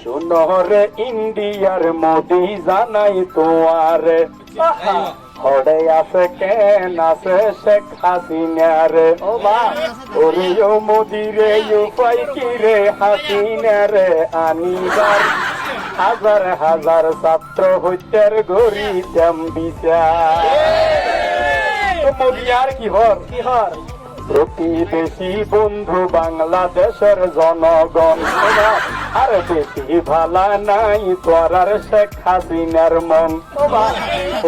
শুনরে ইন্ডিয়ার মোদি জানাই তোমারে হরে আছে কেন আছে শেখ হাসিনারে ওরে ও মোদি রে উপায় কি রে হাসিনারে আনিবার হাজার হাজার ছাত্র হইতের গড়ি তেম বিচার মোদি আর কি হর প্রতিবেশী বন্ধু বাংলাদেশের জনগণ আর বেশি ভালা নাই তোরার শেখ হাসিনার মন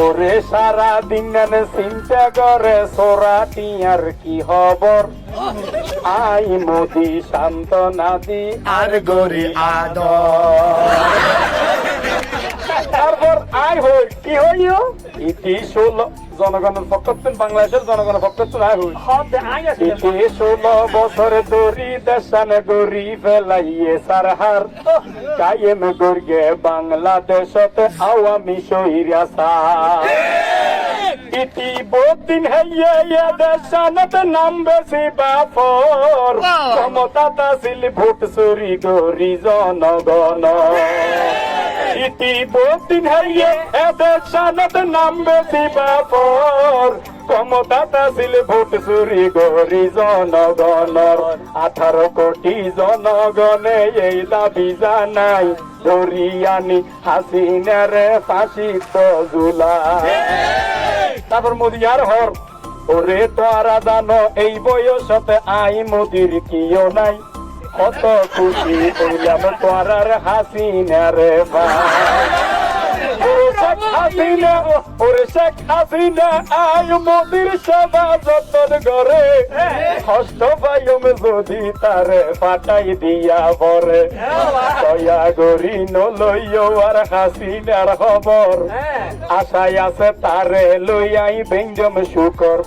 ওরে সারা দিন চিন্তা করে সোরাটি আর কি খবর আই মোদি সান্ত্বনা দি আর গরি আদর তারপর আই হই কি হইও ইতি 16 জনগণের পক্ষে বাংলাদেশের জনগণের পক্ষে আই হই ইতি 16 বছর ধরি দেশান গরি ফেলাইয়ে সারহার কায়েম গর্গে বাংলাদেশতে আওয়ামী শহীরাসা ইতি বহুদিন হইয়ে দেশানত নাম বেশি বাফর ক্ষমতা ছিল ভোট চুরি গরি জনগণ ইতি বহুদিন হইয়ে দেশানত নাম বেশি বাফর ক্ষমতা ছিল ভোট চুরি গরি জনগণর 18 কোটি জনগণে এই দাবি জানাই ধরি আনি হাসিনার ফাঁসি তো জুলাই তারপর মোদি আর হর ওরে তোরা জানো এই বয়সতে আই মোদির কিও নাই কত খুশি হইলাম তোরার হাসিনার ওরে শেখ হাসিনা আয় মোদির সেবা যতন করে কষ্ট পাইম যদি তারে ফাটাই দিয়া পরে দয়া গরি নলইও আর হাসিনার খবর আশায় আছে তারে লইয়াই বেঞ্জম শুকর